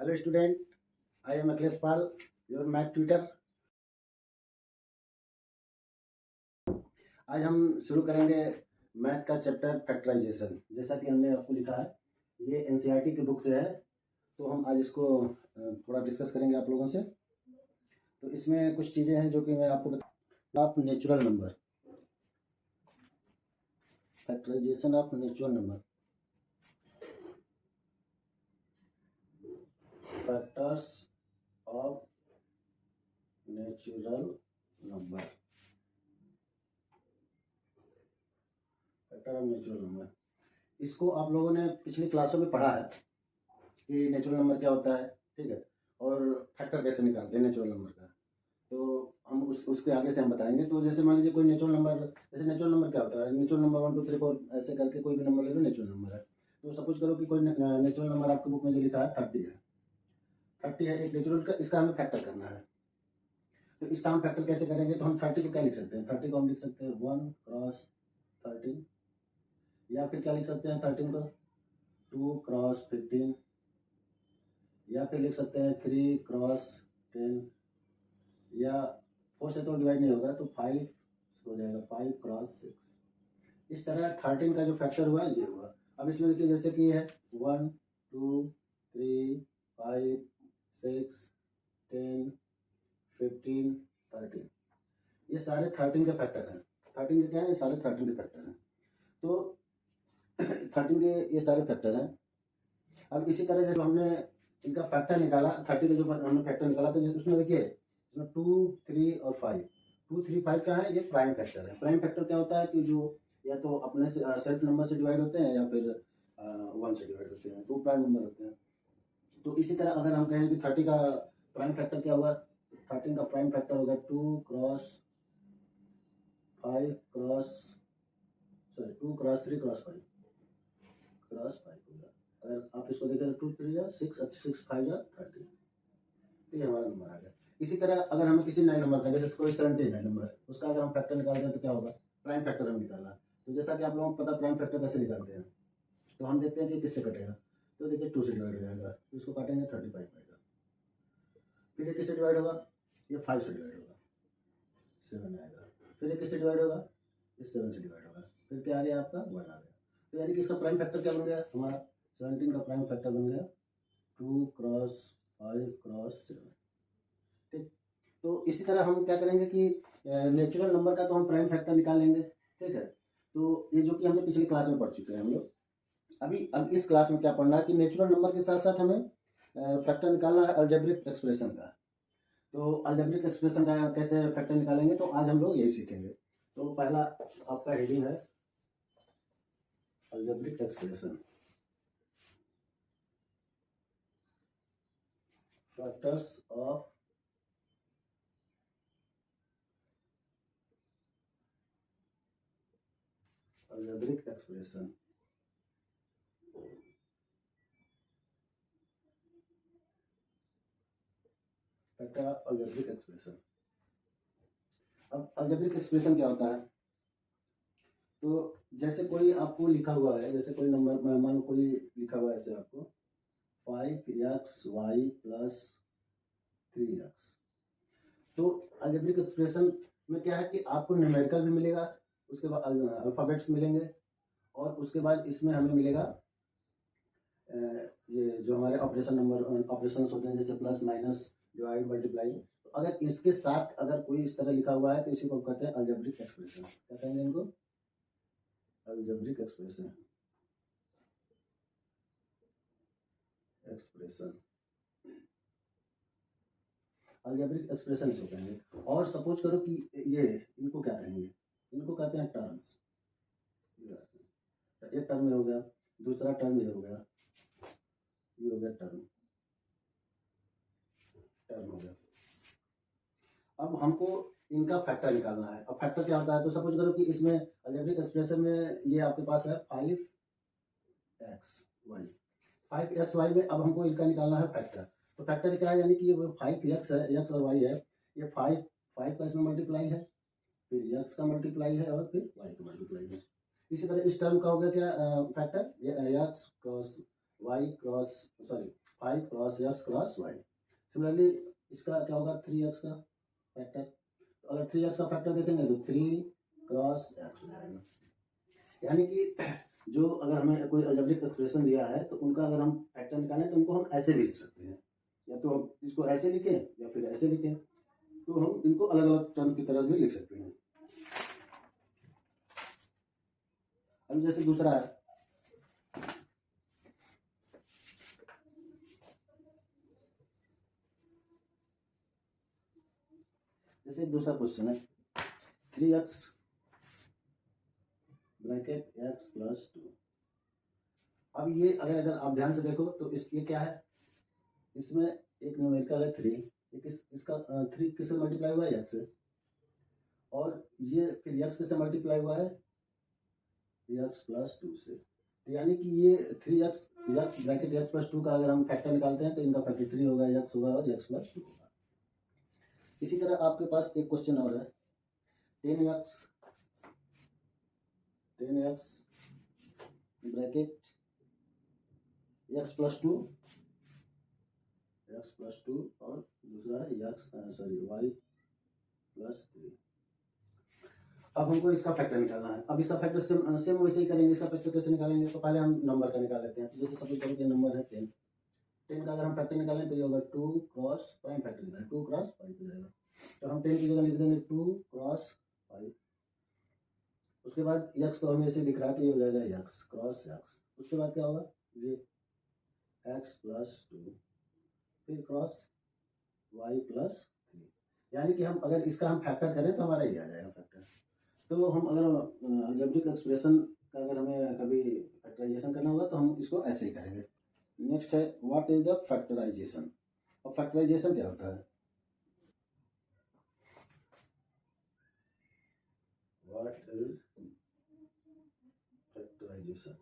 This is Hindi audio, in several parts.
Hello student, I am Akhilesh Pal, your math tutor. आज हम शुरू करेंगे मैथ का चैप्टर फैक्टराइजेशन। जैसा कि हमने आपको लिखा है, ये एनसीईआरटी की बुक से है, तो हम आज इसको थोड़ा डिस्कस करेंगे आप लोगों से। तो इसमें कुछ चीज़ें हैं जो कि मैं आपको आप natural number, factorization of natural number, factors of natural number, factor of natural number. इसको आप लोगों ने पिछली क्लासों में पढ़ा है कि नेचुरल नंबर क्या होता है, ठीक है, और फैक्टर कैसे निकालते हैं नेचुरल नंबर का। तो हम उसके आगे से हम बताएंगे। तो जैसे मान लीजिए कोई नेचुरल नंबर, जैसे नेचुरल नंबर क्या होता है, नेचुरल नंबर 1 2 3 4 ऐसे करके कोई भी नंबर ले लो, नेचुरल नंबर है। तो सपोज करो कि कोई नेचुरल नंबर आपकी बुक में जो लिखा है 30 है, 30 है एक नेचुरल का, इसका हमें फैक्टर करना है। तो इसका हम फैक्टर कैसे करेंगे, तो हम 30 को क्या लिख सकते हैं, 30 को हम लिख सकते हैं 1 क्रॉस 13, या फिर क्या लिख सकते हैं 13 को 2 क्रॉस 15, या फिर लिख सकते हैं 3 क्रॉस 10, या 4 से तो डिवाइड नहीं होगा तो 5 हो जाएगा 5 क्रॉस 6। इस तरह 13 का जो फैक्टर हुआ ये हुआ। अब इसमें देखिए जैसे कि है 1 2 3 5 6 10 15 13, ये सारे 13 के फैक्टर हैं। 13 के क्या है, ये सारे 13 के फैक्टर हैं। तो 13 के ये सारे फैक्टर हैं। अब इसी तरह जैसे हमने इनका फैक्टर निकाला, 30 का जो हमने फैक्टर निकाला, तो उसमें देखिए इसमें 2 3 और 5, 2 3 5 का है, ये प्राइम फैक्टर है। प्राइम फैक्टर क्या होता है कि जो या तो अपने से सेल्फ नंबर से डिवाइड होते हैं या फिर 1 से डिवाइड होते हैं, 2 प्राइम नंबर होते हैं। तो इसी तरह अगर हम कहें कि 30 का प्राइम फैक्टर क्या हुआ, 13 का प्राइम फैक्टर होगा 2 क्रॉस 5 क्रॉस 2 क्रॉस 3 क्रॉस 5 होगा। अगर आप इसको देखें तो 2 3 या 6 6 5 या 30, तो ये हमारा नंबर आ गया। इसी तरह अगर हमें किसी नए नंबर का, जैसे कोई 17 है नंबर, उसका अगर हम फैक्टर निकालते हैं तो क्या होगा, प्राइम फैक्टर हम निकाला। तो जैसा कि आप लोगों को पता प्राइम फैक्टर कैसे निकालते हैं, तो हम देखते हैं कि किससे कटेगा। तो देखिए 2 से डिवाइड हो जाएगा, तो इसको काटेंगे 35 आएगा। फिर ये किससे डिवाइड होगा, ये 5 से डिवाइड होगा, 7 आएगा। फिर ये किससे डिवाइड होगा, ये 7 से डिवाइड होगा। फिर क्या आ गया आपका 1 आ गया। तो यानी कि इसका प्राइम फैक्टर क्या बन गया, हमारा 17 का प्राइम फैक्टर बन गया 2 क्रॉस 5 क्रॉस 7। ठीक, तो इसी तरह हम क्या करेंगे कि नेचुरल नंबर का तो हम प्राइम फैक्टर निकाल लेंगे, ठीक है। तो ये जो कि हमने पिछली क्लास में पढ़ चुके हैं हम लोग। अब इस क्लास में क्या पढ़ना है कि नेचुरल नंबर के साथ साथ हमें फैक्टर निकालना है अलजेब्रिक एक्सप्रेशन का। तो अलजेब्रिक एक्सप्रेशन का कैसे फैक्टर निकालेंगे, तो आज हम लोग यही सीखेंगे। तो पहला आपका हेडिंग है algebraic expression, factors of algebraic expression. Factor of algebraic expression. अब अलजेब्रिक एक्सप्रेशन क्या होता है, तो जैसे कोई आपको लिखा हुआ है, जैसे कोई नंबर मान कोई लिखा हुआ है ऐसे आपको 5xy प्लस 3x। तो अलजेब्रिक एक्सप्रेशन में क्या है कि आपको न्यूमेरिकल भी मिलेगा, उसके बाद अल्फ़ाबेट्स मिलेंगे, और उसके बाद इसमें हमें मिलेगा ये जो हमारे ऑपरेशन नंबर ऑपरेशन होते हैं, जैसे प्लस माइनस डिवाइड मल्टीप्लाई। तो अगर इसके साथ अगर कोई इस तरह लिखा हुआ है तो इसी को कहते हैं अलजेब्रिक एक्सप्रेशन। क्या कहेंगे इनको, अलजेब्रिक एक्सप्रेशन। अलजेब्रिक एक्सप्रेशन इसको कहेंगे। और सपोज करो कि ये इनको क्या कहेंगे, इनको कहते हैं टर्म्स। एक टर्म में हो गया, दूसरा टर्म ये हो गया, ये हो गया टर्म हो गया। अब हमको इनका फैक्टर निकालना है। अब फैक्टर क्या होता है, तो सपोज करो कि इसमें अलजेब्रिक एक्सप्रेशन में ये आपके पास है 5xy, 5xy में अब हमको इनका निकालना है फैक्टर। तो फैक्टर क्या है, यानी कि ये 5x है, x और y है, ये 5 का इसमें मल्टीप्लाई है, फिर x का मल्टीप्लाई है, और फिर y का मल्टीप्लाई है। इसी तरह इस टर्म का हो गया क्या फैक्टर, ये x cross y cross sorry 5 cross X cross Y. Similarly इसका क्या होगा 3x का फैक्टर, तो अगर 3x का फैक्टर देखेंगे तो 3 क्रॉस एक्स हो जाएगा। यानी कि जो अगर हमें कोई अलजेब्रिक एक्सप्रेशन दिया है तो उनका अगर हम फैक्टर निकालें तो उनको हम ऐसे भी लिख सकते हैं, या तो हम इसको ऐसे लिखें या फिर ऐसे लिखें, तो हम इनको अलग अलग टर्म की तरह भी लिख सकते हैं। अब जैसे दूसरा है, जैसे दूसरा क्वेश्चन है 3x ब्रैकेट x प्लस 2। अब ये अगर आप ध्यान से देखो तो ये क्या है, इसमें एक न्यूमेरिकल है 3, इसका 3 किससे मल्टीप्लाई हुआ है x से, और ये फिर x किससे मल्टीप्लाई हुआ है x प्लस 2 से। तो यानी कि ये 3x ब्रैकेट x प्लस 2 का अगर हम फैक्टर निकालते हैं तो इनका फैक्टर 3 होगा, x होगा और x प्लस 2 होगा। इसी तरह आपके पास एक क्वेश्चन और है 10x ब्रैकेट x प्लस 2 और दूसरा है y प्लस 3। अब हमको इसका फैक्टर निकालना है। अब इसका फैक्टर सेम वैसे ही करेंगे। इसका फैक्टर कैसे निकालेंगे, तो पहले हम नंबर का निकाल लेते हैं। तो जैसे सपोज करो कि नंबर है 10 का अगर हम फैक्टर निकालें तो ये होगा 2 क्रॉस प्राइम फैक्टर निकालें 2 क्रॉस 5 हो जाएगा। तो हम 10 की जगह लिख देंगे 2 क्रॉस 5। उसके बाद x तो हमें ऐसे दिख रहा है तो ये हो जाएगा x क्रॉस x। उसके बाद क्या होगा ये x प्लस 2 फिर क्रॉस y प्लस 3। यानी कि हम अगर इसका हम फैक्टर करें तो हमारा ये आ जाएगा फैक्टर। तो हम अगर अलजेब्रिक एक्सप्रेशन का अगर हमें कभी फैक्टराइजेशन करना होगा तो हम इसको ऐसे ही करेंगे। नेक्स्ट है व्हाट इज द फैक्टराइजेशन। और फैक्टराइजेशन क्या होता है, व्हाट इज फैक्टराइजेशन।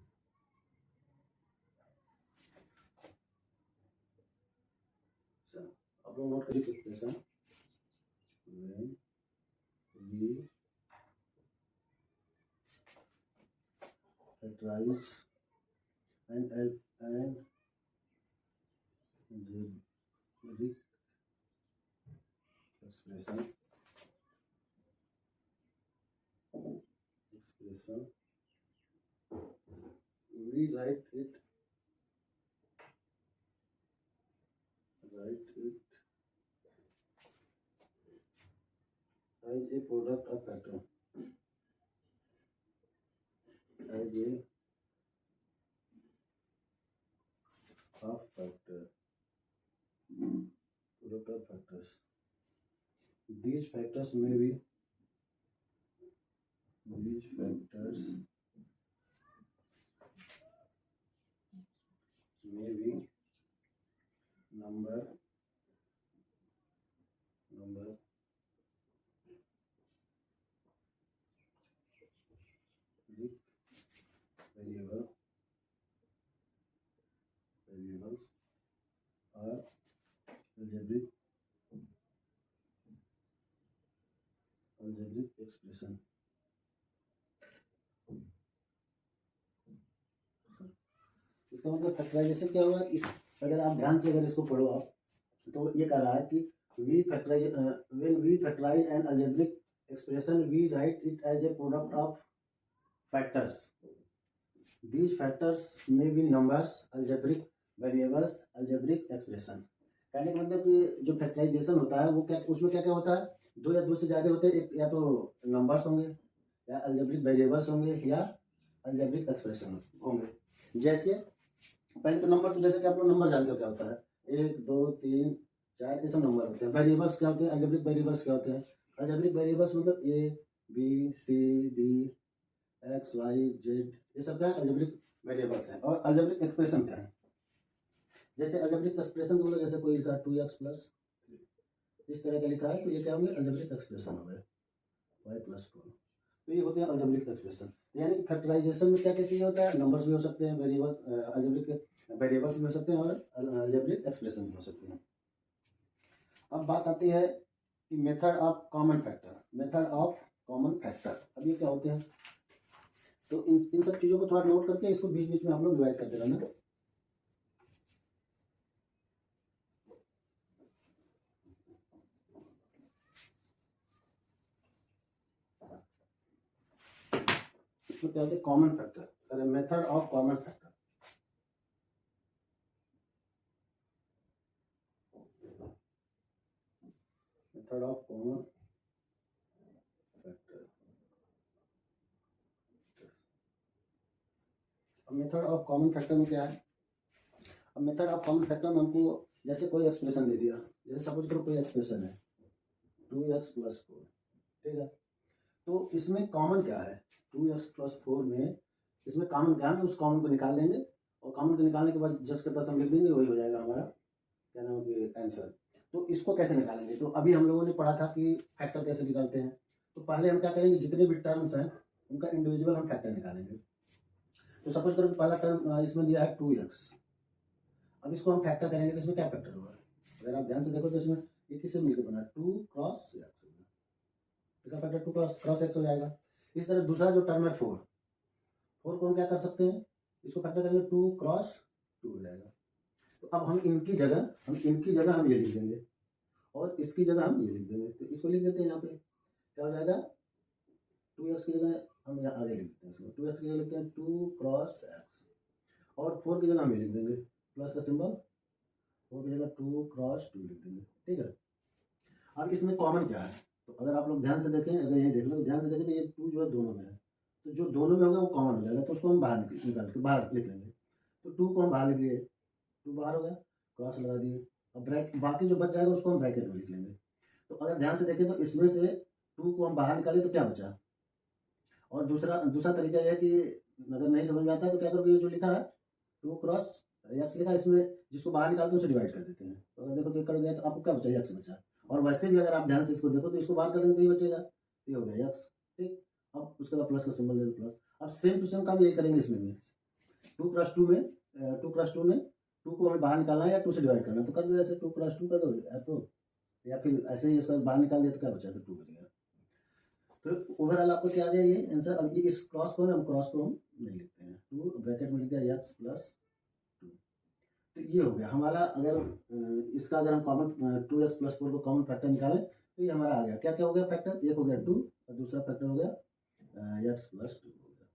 आप लोग नोट करिए expression when we factorize and algebraic expression we write it as a product of factor, as a of factor, product of factors. These factors may be number, Greek variables or algebraic expression। इसका मतलब फैक्टराइजेशन क्या हुआ, इस अगर आप ध्यान से अगर इसको पढ़ो आप तो ये कह रहा है कि when we factorize an algebraic expression we write it as a product of factors. These factors may be numbers, algebraic variables, algebraic expression। कहने का मतलब कि जो फैक्टराइजेशन होता है वो क्या, उसमें क्या क्या होता है, दो या दो से ज़्यादा होते हैं। एक या तो नंबर्स होंगे या अलजेब्रिक वेरिएबल्स होंगे या अलजेब्रिक एक्सप्रेशन होंगे। जैसे पहले तो नंबर, तो जैसे कि आप लोग नंबर जानते हो क्या होता है 1 2 3 4 ये सब नंबर होते हैं। वेरिएबल्स क्या होते हैं, अलजेब्रिक वेरिएबल्स क्या होते हैं, अलजेब्रिक वेरिएबल्स मतलब A B C D X Y Z ये सब क्या है अलजेब्रिक वेरिएबल्स हैं। और अलजेब्रिक एक्सप्रेशन क्या है, जैसे अलजेब्रिक एक्सप्रेशन को जैसे कोई लिखा 2x प्लस इस तरह का लिखा है तो ये क्या होंगे अलजेब्रिक एक्सप्रेशन हो गए y प्लस 4। तो ये होते हैं अलजेब्रिक एक्सप्रेशन। यानी कि फैक्टराइजेशन में क्या क्या चीज़ होता है, नंबर्स भी हो सकते हैं, वेरिएबल अलजेब्रिक वेरिएबल्स भी हो सकते हैं और अलजेब्रिक एक्सप्रेशन भी हो सकते हैं। अब बात आती है कि मेथड ऑफ कॉमन फैक्टर। अब ये क्या होते हैं, तो इन सब चीज़ों को थोड़ा नोट करके इसको बीच बीच में आप लोग डिवाइड करते रहना। इसमें क्या होता है, कॉमन फैक्टर, अरे method of common factor. Method of common factor. अब मेथड ऑफ कॉमन फैक्टर में क्या है, अब मेथड ऑफ कॉमन फैक्टर में हमको जैसे कोई एक्सप्रेशन दे दिया, जैसे सपोज करो कोई एक्सप्रेशन है 2x+4, ठीक है। तो इसमें कॉमन क्या है, 2x+4 में इसमें कॉमन क्या है, उस कॉमन को निकाल देंगे और कॉमन को निकालने के बाद जस्ट के तस हम लिख देंगे, वही हो जाएगा हमारा क्या नाम है आंसर। तो इसको कैसे निकालेंगे, तो अभी हम लोगों ने पढ़ा था कि फैक्टर कैसे निकालते हैं। तो पहले हम क्या करेंगे, जितने भी टर्म्स हैं उनका इंडिविजुअल हम फैक्टर निकालेंगे। तो सपोज करो पहला टर्म इसमें दिया है 2x, अब इसको हम फैक्टर करेंगे तो इसमें क्या फैक्टर होगा, अगर आप ध्यान से देखो तो इसमें ये किससे मिलकर बना 2 क्रॉस x होगा, इसका फैक्टर 2 क्रॉस x हो जाएगा। इस तरह दूसरा जो टर्म है 4 को हम क्या कर सकते हैं, इसको फैक्टर करेंगे 2 क्रॉस 2 हो जाएगा। तो अब हम इनकी जगह हम ये लिख देंगे और इसकी जगह हम ये लिख देंगे। तो इसको लिख देते हैं, यहाँ पे क्या हो जाएगा 2x की जगह हम यहाँ आगे लिख देते हैं, इसको 2x की जगह लिखते हैं 2 क्रॉस x और 4 की जगह हम ये लिख देंगे प्लस का सिंबल, 4 की जगह 2 क्रॉस 2 लिख देंगे, ठीक है। अब इसमें कॉमन क्या है, तो अगर आप लोग ध्यान से देखें, अगर ये देख लो तो ध्यान से देखें तो ये 2 जो है दोनों में है, तो जो दोनों में होगा वो कॉमन हो जाएगा, तो उसको हम बाहर निकाल के बाहर लिख लेंगे। तो 2 को हम बाहर लिख लिए, 2 बाहर हो गया, क्रॉस लगा दिए। अब बाकी जो बच जाएगा उसको हम ब्रैकेट में लिख लेंगे। तो अगर ध्यान से देखें तो इसमें से 2 को हम बाहर निकालें तो क्या बचा, और दूसरा तरीका यह है कि अगर नहीं समझ में आता है तो क्या करोगे, ये जो लिखा है 2 क्रॉस x लिखा है, इसमें जिसको बाहर निकालते हैं उसे डिवाइड कर देते हैं। तो अगर देखो तो कर गया तो आपको क्या बचा, x बचा। और वैसे भी अगर आप ध्यान से इसको देखो तो इसको बाहर कर देंगे तो ये बचेगा, ये हो गया x, ठीक। अब उसके बाद प्लस का सिंबल दे दो प्लस। अब सेम टू सेम काम यही करेंगे इसमें भी, 2 क्रॉस 2 में 2 को हमें बाहर निकालना है या 2 से डिवाइड करना है, तो कर दो ऐसे 2 क्रॉस 2 कर दो तो, या फिर ऐसे ही इसको बाहर निकाल दिया तो क्या बचा, तो 2 बच गया। तो ओवरऑल आपको क्या आ गया ये आंसर। अब ये इस क्रॉस को हम नहीं लिखते हैं, 2 ब्रैकेट में लिख दिया x प्लस 2। तो ये हो गया हमारा, अगर इसका अगर हम कॉमन 2x+4 को कॉमन फैक्टर निकालें तो ये हमारा आ गया, क्या क्या हो गया फैक्टर, एक हो गया 2 और दूसरा फैक्टर हो गया x प्लस 2 हो गया।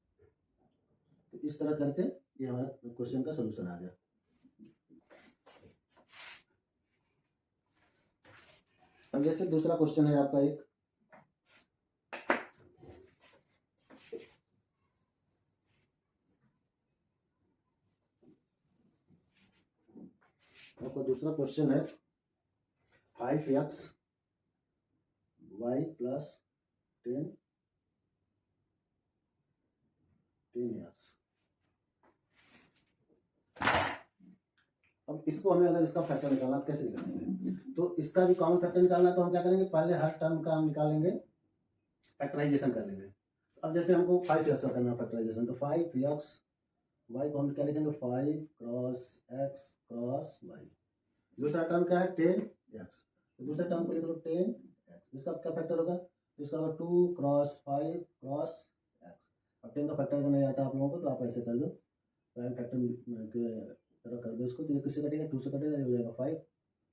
तो इस तरह करके ये हमारा क्वेश्चन का सोल्यूशन आ गया। अब जैसे दूसरा क्वेश्चन है आपका एक, आपका दूसरा क्वेश्चन है 5x y प्लस 10x। अब इसको हमें अगर इसका फैक्टर निकालना तो कैसे निकालेंगे, तो इसका भी कॉमन फैक्टर निकालना तो हम क्या करेंगे, पहले हर टर्म का हम निकालेंगे, फैक्टराइजेशन कर लेंगे। अब जैसे हमको 5x का करना फैक्टराइजेशन, तो 5x y को हम क्या लिखेंगे 5 क्रॉस x क्रॉस y। दूसरा टर्म क्या है 10x, तो दूसरे टर्म को लिख लो 10x, इसका क्या फैक्टर होगा, तो इसका होगा 2 क्रॉस 5 क्रॉस x। अब 10 का फैक्टर अगर नहीं आता आप लोगों को तो आप ऐसे कर दो, प्राइम फैक्टर के तरह कर दो इसको, तो ये किससे कटेगा 2 से कटेगा, ये हो जाएगा 5,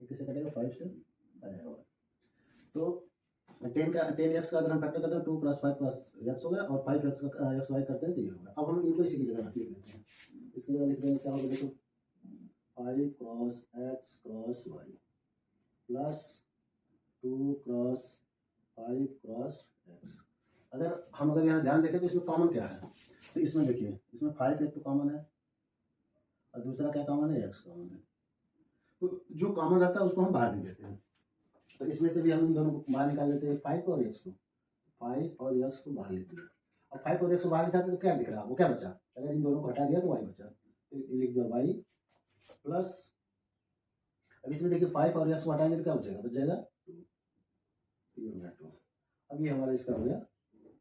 ये किससे कटेगा 5 से आ जाएगा। तो 10x का अगर हम फैक्टर करते हैं 2 क्रॉस 5 क्रॉस x हो गया, और 5x का x y करते हैं तो ये होगा। अब हम इनको इसी की जगह लिख लेते हैं, इसकी जगह लिख देंगे क्या होगा, देखो 5 cross x cross y plus 2 cross 5 cross x। अगर यहाँ ध्यान देखें तो इसमें कॉमन क्या है, तो इसमें देखिए इसमें 5 एक तो कॉमन है और दूसरा क्या कॉमन है, x कॉमन है। तो जो कॉमन रहता है उसको हम बाहर दे देते हैं, तो इसमें से भी हम इन दोनों को बाहर निकाल देते हैं, 5 और x को, 5 और x को बाहर लिख दिया। अब 5 और x को बाहर लिखा तो क्या दिख रहा है, वो क्या बचा, अगर इन दोनों को हटा दिया तो y बचा, तो लिख दिया y प्लस, अब इसमें देखिए 5 और x को हटाएंगे तो क्या बचेगा, 2, ये हो गया 2। अब ये हमारा इसका हो गया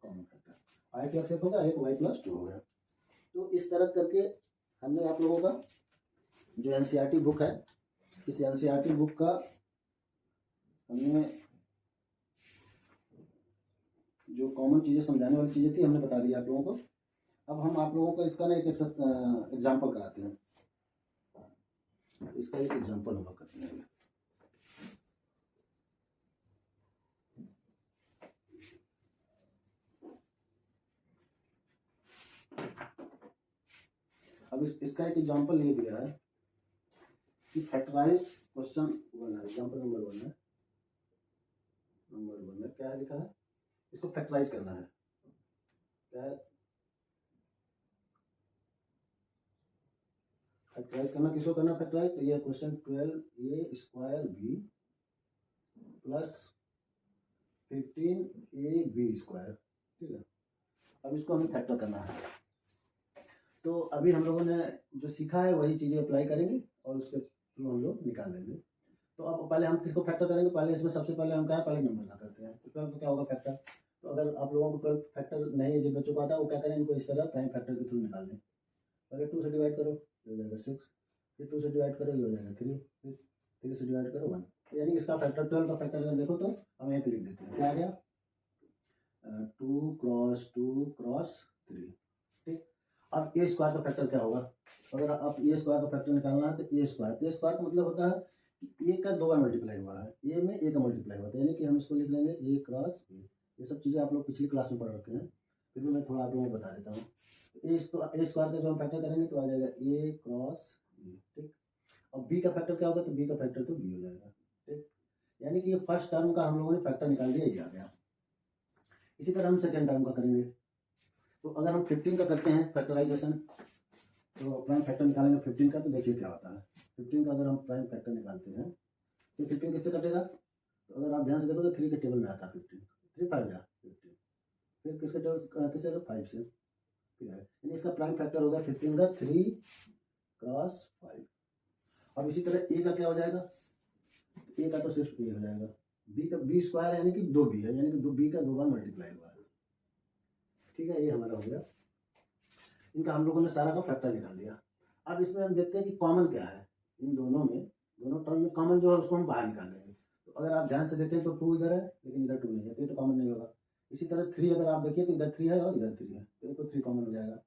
कॉमन फैक्टर, 5x एक होगा, एक y प्लस 2 हो गया। तो इस तरह करके हमने आप लोगों का जो एनसीईआरटी बुक है, इस एनसीईआरटी बुक का हमने जो कॉमन चीज़ें समझाने वाली चीज़ें थी हमने बता दिया आप लोगों को। अब हम आप लोगों को इसका ना एक एग्जाम्पल कराते हैं, इसका एक एग्जाम्पल हम लोग करते हैं। अब इसका एक एग्जाम्पल ये दिया है कि फैक्टराइज क्वेश्चन 1 है, एग्जाम्पल नंबर 1 है, क्या है लिखा है, इसको फैक्टराइज करना है। क्या है फैक्टराइज करना, किसको करना फैक्टराइज, तो ये क्वेश्चन 12a² प्लस 15ab², ठीक है। अब इसको हमें फैक्टर करना है। तो अभी हम लोगों ने जो सीखा है वही चीज़ें अप्लाई करेंगे और उसके थ्रू हम लोग निकाल देंगे। तो अब पहले हम किसको फैक्टर करेंगे, पहले इसमें सबसे पहले हम क्या है, पहले नंबर का करते हैं। तो 12 को क्या होगा फैक्टर, तो अगर आप लोगों को 12 फैक्टर नहीं है, जिन बच्चों को आता है वो क्या करें, इनको इस तरह प्राइम फैक्टर के थ्रू निकाल दें। पहले 2 से डिवाइड करो, ये हो जाएगा 6, फिर 2 से डिवाइड करो, ये हो जाएगा 3, फिर 3 से डिवाइड करो 1। यानी इसका फैक्टर 12 का फैक्टर अगर देखो तो हम यहाँ पे लिख देते हैं, क्या आ गया 2 क्रॉस 2 क्रॉस 3, ठीक। अब ए स्क्वायर का फैक्टर क्या होगा, अगर आप ए स्क्वायर का फैक्टर निकालना है तो ए स्क्वायर का मतलब होता है कि ए का 2 बार मल्टीप्लाई हुआ है, ए में ए का मल्टीप्लाई हुआ है, यानी कि हम इसको लिख लेंगे ए क्रॉस ए। ये सब चीज़ें आप लोग पिछली क्लास में पढ़ रखे हैं, फिर भी मैं थोड़ा आप लोगों को बता देता हूँ। ए स्क्वायर का जो हम फैक्टर करेंगे तो आ जाएगा ए क्रॉस ए, ठीक। अब बी का फैक्टर क्या होगा, तो बी का फैक्टर तो बी हो जाएगा, ठीक। यानी कि ये फर्स्ट टर्म का हम लोगों ने फैक्टर निकाल दिया, ये आ गया। इसी तरह हम सेकेंड टर्म का करेंगे। तो अगर हम 15 का करते हैं फैक्टराइजेशन, तो प्राइम फैक्टर निकालेंगे 15 का, तो देखिए क्या होता है। 15 का अगर हम प्राइम फैक्टर निकालते हैं तो 15 किससे कटेगा, तो अगर आप ध्यान से देखो तो 3 के टेबल में आता है 15, 3 5 या 15, फिर किसके टेबल किससे 5 से, फिर है, यानी इसका प्राइम फैक्टर होगा 15 का 3 क्रॉस 5। अब इसी तरह ए का क्या हो जाएगा, ए का तो सिर्फ ए हो जाएगा, बी का बी स्क्वायर यानी कि 2b है, यानी कि बी का 2 बार मल्टीप्लाई हुआ है, ठीक है। ये हमारा हो गया, इनका हम लोगों ने सारा का फैक्टर निकाल दिया। अब इसमें हम देखते हैं कि कॉमन क्या है, इन दोनों में, दोनों टर्म में कॉमन जो है उसको हम बाहर निकाल देंगे। तो अगर आप ध्यान से देखें तो 2 इधर है लेकिन इधर 2 नहीं है, तो ये तो कॉमन नहीं होगा। इसी तरह 3 अगर आप देखिए तो इधर 3 है और इधर 3 है, तो ये तो 3 कॉमन हो जाएगा।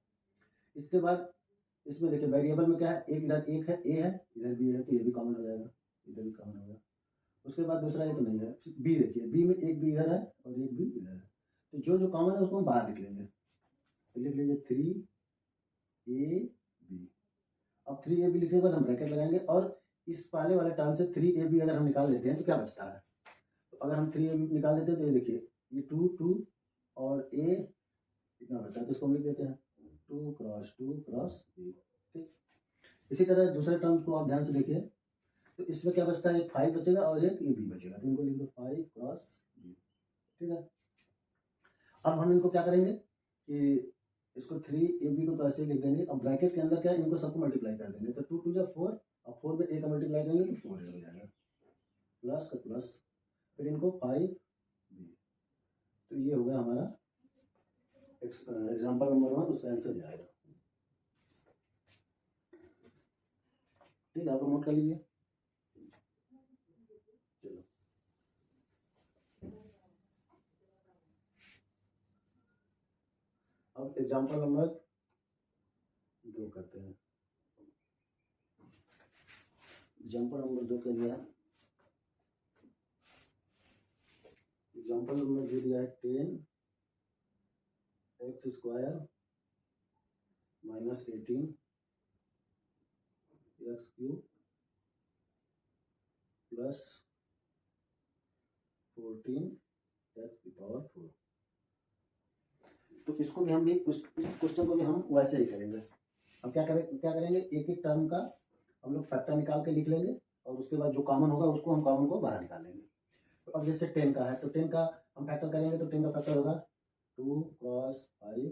इसके बाद इसमें देखिए वेरिएबल में क्या है, एक इधर एक है, ए है, इधर बी है, तो ये भी कॉमन हो जाएगा, इधर भी कॉमन होगा। उसके बाद दूसरा ये तो नहीं है, बी देखिए, बी में एक बी इधर है और एक बी इधर है, तो जो जो कॉमन है उसको हम बाहर लिख लेंगे। तो लिख लीजिए 3ab। अब 3ab लिखने के बाद हम ब्रैकेट लगाएंगे और इस पहले वाले टर्म से 3ab अगर हम निकाल देते हैं तो क्या बचता है, तो अगर हम 3ab निकाल देते हैं तो ये देखिए ये 2 2 और a इतना बचता है, तो इसको हम लिख देते हैं 2 क्रॉस 2 क्रॉस a, ठीक। इसी तरह दूसरे टर्म्स को आप ध्यान से देखिए, तो इसमें क्या बचता है, एक 5 बचेगा और एक ए बी बचेगा, तो इनको लिख दो 5 क्रॉस b, ठीक है। अब हम इनको क्या करेंगे कि इसको 3ab को तो ऐसे ही लिख देंगे। अब ब्रैकेट के अंदर क्या है, इनको सबको मल्टीप्लाई कर देंगे, तो 2 2 जा 4 और 4 में a का मल्टीप्लाई करेंगे तो 4 हो जाएगा, प्लस का प्लस, फिर इनको 5b। तो ये हो गया हमारा एग्जाम्पल नंबर 1, उसका आंसर जाएगा, ठीक है। आप लोग नोट कर लीजिए। चलो अब एग्जाम्पल नंबर 2 करते हैं। एग्जाम्पल नंबर 2 के लिए एग्जाम्पल नंबर दे दिया है 10 x square minus 18 x cube plus 14 x की पावर 4। तो इसको भी हम भी इस क्वेश्चन को भी हम वैसे ही करेंगे। अब क्या करेंगे, एक एक टर्म का हम लोग फैक्टर निकाल के लिख लेंगे और उसके बाद जो कॉमन होगा उसको हम कॉमन को बाहर निकाल लेंगे। तो अब जैसे 10 का है तो 10 का हम फैक्टर करेंगे, तो 10 का फैक्टर होगा 2 क्रॉस 5,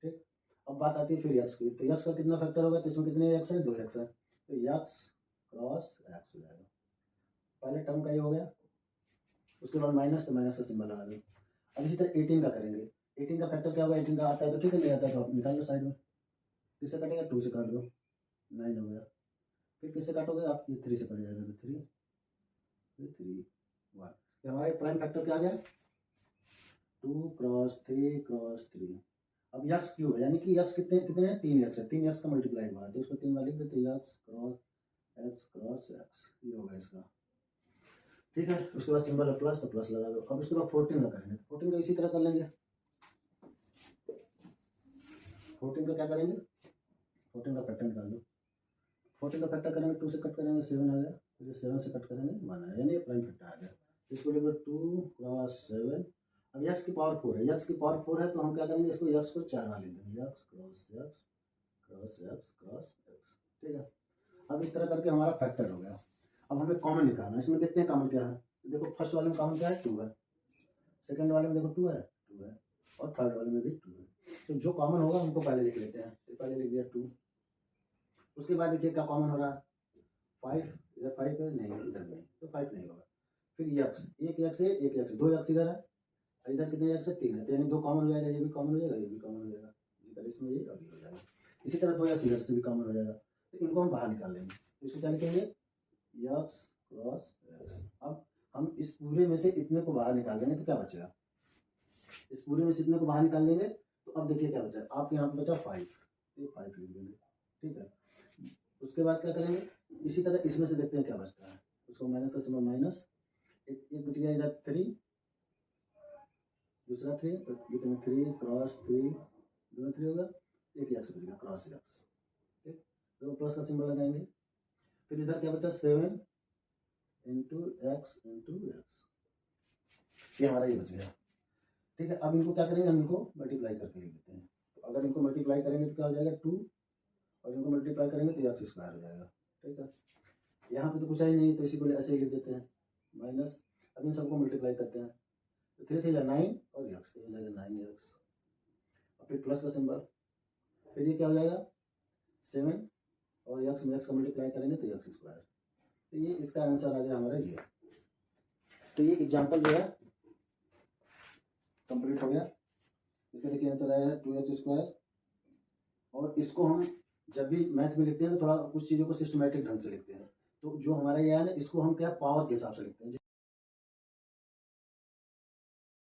ठीक। अब बात आती है फिर एक्स की, तो एक्स का कितना फैक्टर होगा, तो इसमें कितने एक्स है, 2 एक्स है, तो एक्स क्रॉस एक्स हो जाएगा। पहले टर्म का ये हो गया, उसके बाद माइनस, तो माइनस का सिंबल लगा दो। अब इसी तरह 18 का करेंगे, 18 का फैक्टर क्या होगा, 18 का आता है तो ठीक है, नहीं आता है तो आप निकाल लो साइड में, किससे कटेगा 2 से काट दो, 9 हो गया। फिर किससे काटोगे आप, ये 3 से कट जाएगा, तो 3 फिर 3 1। हमारा प्राइम फैक्टर क्या आ गया, 2 क्रॉस 3 क्रॉस 3। अब एक्स क्यूब है, यानी कि एक्स कितने कितने हैं, 3 एक्स है, 3 एक्स का मल्टीप्लाई हुआ है, तो इसको 3 बार लिख देते हैं, एक्स क्रॉस एक्स, ये होगा इसका, ठीक है। उसके बाद सिंबल है प्लस, तो प्लस लगा दो। अब उसके बाद 14 का करेंगे, 14 का इसी तरह कर लेंगे। 14 का क्या करेंगे, 14 का फैक्टर निकाल दो। 14 का फैक्टर करेंगे 2 से कट करेंगे 7 आ गया, फिर 7 से कट करेंगे 1 आया, यानी ये प्राइम फैक्टर आ गया। इसको लेकर 2 क्रॉस 7। अब यक्स की पावर 4 है, यक्स की पावर 4 है तो हम क्या करेंगे, इसको यक्स को 4 बार लिख देंगे, x cross x cross x cross x, ठीक है। अब इस तरह करके हमारा फैक्टर हो गया। अब हमें कॉमन निकालना है, इसमें देखते हैं कॉमन क्या है। देखो फर्स्ट वाले में कॉमन क्या है, 2 है, सेकंड वाले में देखो 2 है, और थर्ड वाले में भी 2 है। तो जो कॉमन होगा हमको पहले लिख लेते हैं, तो पहले लिख दिया 2। उसके बाद देखिए क्या कॉमन हो रहा है, 5, इधर 5 है, नहीं इधर नहीं, तो 5 नहीं होगा। फिर यक्स, एक यक्स है, एक यक्स, 2 यक्स इधर है, इधर कितने यक्स है, 3 है, तो यानी 2 कॉमन हो जाएगा, ये भी कॉमन हो जाएगा, ये भी कॉमन हो जाएगा, इसी तरह इसमें ये अभी हो जाएगा। इसी तरह 2 यक्स इधर से भी कॉमन हो जाएगा, तो इनको हम बाहर निकाल लेंगे। तो इसको क्या लिखेंगे, यक्स क्रॉस यक्स। अब हम इस पूरे में से इतने को बाहर निकाल देंगे तो क्या बचेगा, इस पूरे में से इतने को बाहर निकाल देंगे तो अब देखिए क्या बचा, आपके यहाँ पे बचा 5, ये 5 लिख देंगे, ठीक है। उसके बाद क्या करेंगे, इसी तरह इसमें से देखते हैं क्या बचता है, उसको माइनस का सिंबल माइनस, एक बच गया इधर 3, दूसरा 3, तो लिखेंगे 3 क्रॉस 3, दोनों 3 होगा, एक यक्स बच गया क्रॉस यक्स, ठीक। तो प्लस का सिंबल लगाएंगे, फिर इधर क्या बचा 7 इंटू एक्स, ये हमारा ये बच गया, ठीक है। अब इनको क्या करेंगे, हम इनको मल्टीप्लाई करके लिख देते हैं। तो अगर इनको मल्टीप्लाई करेंगे तो क्या हो जाएगा 2, और इनको मल्टीप्लाई करेंगे तो एक्स स्क्वायर हो जाएगा, ठीक है। यहाँ पे तो कुछ ही नहीं, तो इसी को ऐसे ही लिख देते हैं माइनस। अब इन सबको मल्टीप्लाई करते हैं, तो 3 3 9 और एक्स, तो हो जाएगा 9 एक्स, और फिर प्लस का सिंबल, फिर ये क्या हो जाएगा 7, और एक्स में एक्स का मल्टीप्लाई करेंगे तो एक्स स्क्वायर। तो ये इसका आंसर आ गया हमारा ये। तो ये एग्जाम्पल जो है कंप्लीट हो गया। इसका देखिए आंसर आया है 2x स्क्वायर। और इसको हम जब भी मैथ में लिखते हैं तो थोड़ा कुछ चीज़ों को सिस्टमेटिक ढंग से लिखते हैं। तो जो हमारा ये है ना, इसको हम क्या पावर के हिसाब से लिखते हैं।